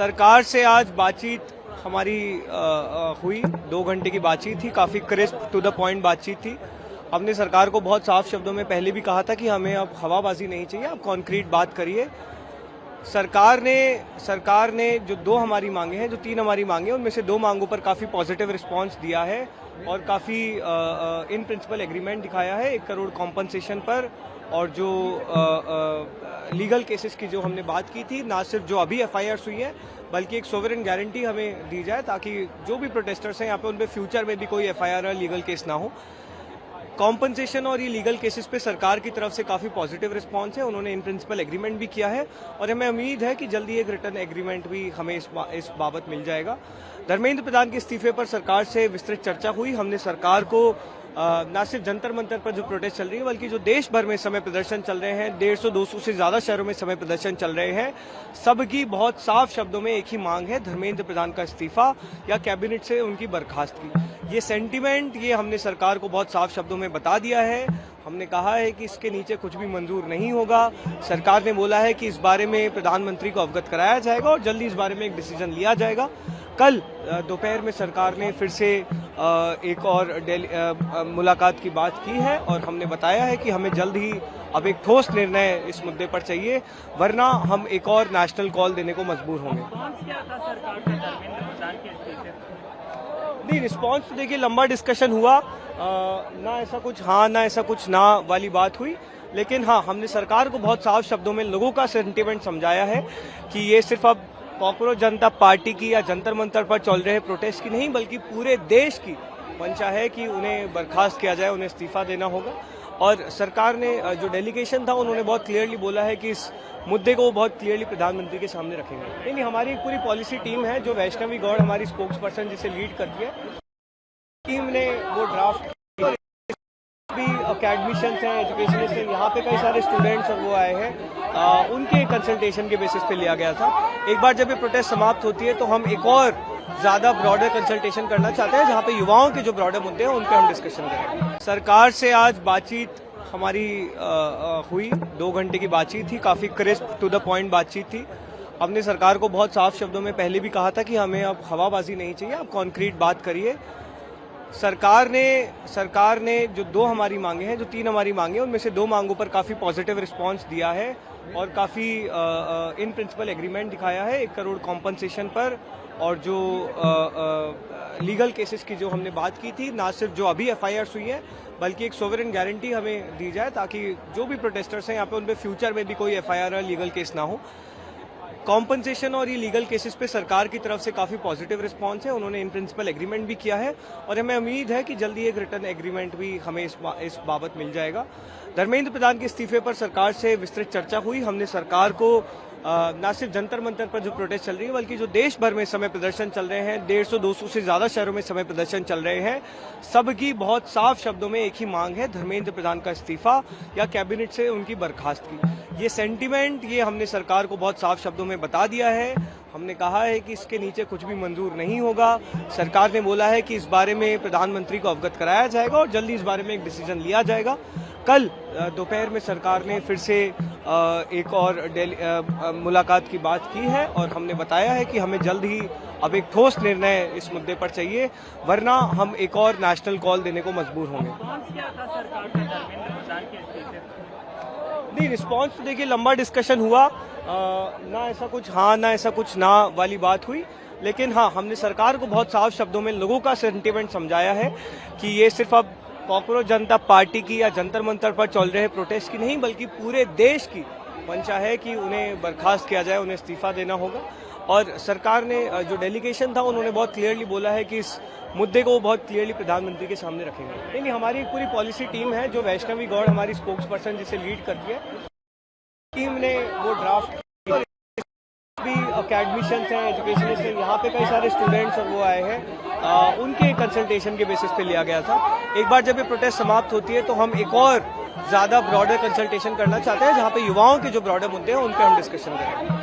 सरकार से आज बातचीत हमारी हुई 2 घंटे की बातचीत थी। काफ़ी क्रिस्प टू द पॉइंट बातचीत थी। हमने सरकार को बहुत साफ शब्दों में पहले भी कहा था कि हमें अब हवाबाजी नहीं चाहिए, अब कॉन्क्रीट बात करिए। सरकार ने जो 2 हमारी मांगे हैं, जो 3 हमारी मांगे हैं, उनमें से 2 मांगों पर काफ़ी पॉजिटिव रिस्पांस दिया है और काफ़ी इन प्रिंसिपल एग्रीमेंट दिखाया है 1 करोड़ कॉम्पनसेशन पर। और जो लीगल केसेस की जो हमने बात की थी, ना सिर्फ जो अभी एफआईआर हुई है बल्कि एक सोवरेन गारंटी हमें दी जाए ताकि जो भी प्रोटेस्टर्स हैं यहाँ पे उन पे फ्यूचर में भी कोई एफआईआर या लीगल केस ना हो। कॉम्पनसेशन और ये लीगल केसेस पे सरकार की तरफ से काफ़ी पॉजिटिव रिस्पांस है। उन्होंने इन प्रिंसिपल एग्रीमेंट भी किया है और हमें उम्मीद है कि जल्दी एक रिटर्न एग्रीमेंट भी हमें इस बाबत मिल जाएगा। धर्मेंद्र प्रधान के इस्तीफे पर सरकार से विस्तृत चर्चा हुई। हमने सरकार को न सिर्फ जंतर मंतर पर जो प्रोटेस्ट चल रही है बल्कि जो देश भर में समय प्रदर्शन चल रहे हैं, 150-200 से ज्यादा शहरों में समय प्रदर्शन चल रहे हैं, सबकी बहुत साफ शब्दों में एक ही मांग है, धर्मेंद्र प्रधान का इस्तीफा या कैबिनेट से उनकी बर्खास्तगी। ये सेंटीमेंट ये हमने सरकार को बहुत साफ शब्दों में बता दिया है। हमने कहा है कि इसके नीचे कुछ भी मंजूर नहीं होगा। सरकार ने बोला है कि इस बारे में प्रधानमंत्री को अवगत कराया जाएगा और जल्दी इस बारे में एक डिसीजन लिया जाएगा। कल दोपहर में सरकार ने फिर से एक और मुलाकात की बात की है और हमने बताया है कि हमें जल्द ही अब एक ठोस निर्णय इस मुद्दे पर चाहिए, वरना हम एक और नेशनल कॉल देने को मजबूर होंगे। नहीं, रिस्पॉन्स तो देखिए लंबा डिस्कशन हुआ, ना ऐसा कुछ हाँ ना ऐसा कुछ ना वाली बात हुई, लेकिन हाँ हमने सरकार को बहुत साफ शब्दों में लोगों का सेंटीमेंट समझाया है कि ये सिर्फ अब पॉपुलर जनता पार्टी की या जंतर मंतर पर चल रहे प्रोटेस्ट की नहीं बल्कि पूरे देश की मंशा है कि उन्हें बर्खास्त किया जाए, उन्हें इस्तीफा देना होगा। और सरकार ने जो डेलीगेशन था उन्होंने बहुत क्लियरली बोला है कि इस मुद्दे को बहुत क्लियरली प्रधानमंत्री के सामने रखेंगे। नहीं, हमारी एक पूरी पॉलिसी टीम है जो वैष्णवी गौड़ हमारी स्पोक्स पर्सन जिसे लीड करती है, टीम ने वो ड्राफ्ट भी अकेडमिशियंस हैं, एजुकेशनिस्ट हैं, यहाँ पे कई सारे स्टूडेंट्स और वो आए हैं, उनके कंसल्टेशन के बेसिस पे लिया गया था। एक बार जब ये प्रोटेस्ट समाप्त होती है तो हम एक और ज्यादा ब्रॉडर कंसल्टेशन करना चाहते हैं जहाँ पे युवाओं के जो ब्रॉडर मुद्दे हैं उन पे हम डिस्कशन करेंगे। सरकार से आज बातचीत हमारी हुई 2 घंटे की बातचीत थी। काफी क्रिस्प टू द पॉइंट बातचीत थी। हमने सरकार को बहुत साफ शब्दों में पहले भी कहा था कि हमें अब हवाबाजी नहीं चाहिए, अब कॉन्क्रीट बात करिए। सरकार ने जो 2 हमारी मांगे हैं, जो 3 हमारी मांगे हैं, उनमें से 2 मांगों पर काफ़ी पॉजिटिव रिस्पांस दिया है और काफ़ी इन प्रिंसिपल एग्रीमेंट दिखाया है 1 करोड़ कॉम्पनसेशन पर। और जो लीगल केसेस की जो हमने बात की थी, ना सिर्फ जो अभी एफआईआर हुई है बल्कि एक सोवरेन गारंटी हमें दी जाए ताकि जो भी प्रोटेस्टर्स हैं यहाँ पे उन पे फ्यूचर में भी कोई एफआईआर या लीगल केस ना हो। कॉम्पनसेशन और ये लीगल केसेस पे सरकार की तरफ से काफ़ी पॉजिटिव रिस्पांस है। उन्होंने इन प्रिंसिपल एग्रीमेंट भी किया है और हमें उम्मीद है कि जल्दी एक रिटर्न एग्रीमेंट भी हमें इस बाबत मिल जाएगा। धर्मेंद्र प्रधान के इस्तीफे पर सरकार से विस्तृत चर्चा हुई। हमने सरकार को न सिर्फ जंतर मंतर पर जो प्रोटेस्ट चल रही है बल्कि जो देश भर में समय प्रदर्शन चल रहे हैं, 150-200 से ज्यादा शहरों में समय प्रदर्शन चल रहे हैं, सबकी बहुत साफ शब्दों में एक ही मांग है, धर्मेंद्र प्रधान का इस्तीफा या कैबिनेट से उनकी बर्खास्तगी। ये सेंटीमेंट ये हमने सरकार को बहुत साफ शब्दों में बता दिया है। हमने कहा है कि इसके नीचे कुछ भी मंजूर नहीं होगा। सरकार ने बोला है कि इस बारे में प्रधानमंत्री को अवगत कराया जाएगा और जल्दी इस बारे में एक डिसीजन लिया जाएगा। कल दोपहर में सरकार ने फिर से एक और मुलाकात की बात की है और हमने बताया है कि हमें जल्द ही अब एक ठोस निर्णय इस मुद्दे पर चाहिए, वरना हम एक और नेशनल कॉल देने को मजबूर होंगे। नहीं, रिस्पॉन्स तो देखिए लंबा डिस्कशन हुआ, ना ऐसा कुछ हाँ ना ऐसा कुछ ना वाली बात हुई, लेकिन हाँ हमने सरकार को बहुत साफ शब्दों में लोगों का सेंटीमेंट समझाया है कि ये सिर्फ अब पॉपुलर जनता पार्टी की या जंतर मंतर पर चल रहे प्रोटेस्ट की नहीं बल्कि पूरे देश की मंशा है कि उन्हें बर्खास्त किया जाए, उन्हें इस्तीफा देना होगा। और सरकार ने जो डेलीगेशन था उन्होंने बहुत क्लियरली बोला है कि इस मुद्दे को बहुत क्लियरली प्रधानमंत्री के सामने रखेंगे। नहीं, हमारी एक पूरी पॉलिसी टीम है जो वैष्णवी गौड़ हमारी स्पोक्स पर्सन जिसे लीड करती है, टीम ने वो ड्राफ्ट भी अकेडमिशियंस हैं, एजुकेशनिस्ट हैं, यहाँ पे कई सारे स्टूडेंट्स और वो आए हैं, उनके कंसल्टेशन के बेसिस पे लिया गया था। एक बार जब ये प्रोटेस्ट समाप्त होती है तो हम एक और ज्यादा ब्रॉडर कंसल्टेशन करना चाहते हैं जहाँ पे युवाओं के जो ब्रॉडर मुद्दे हैं उन पे हम डिस्कशन करेंगे।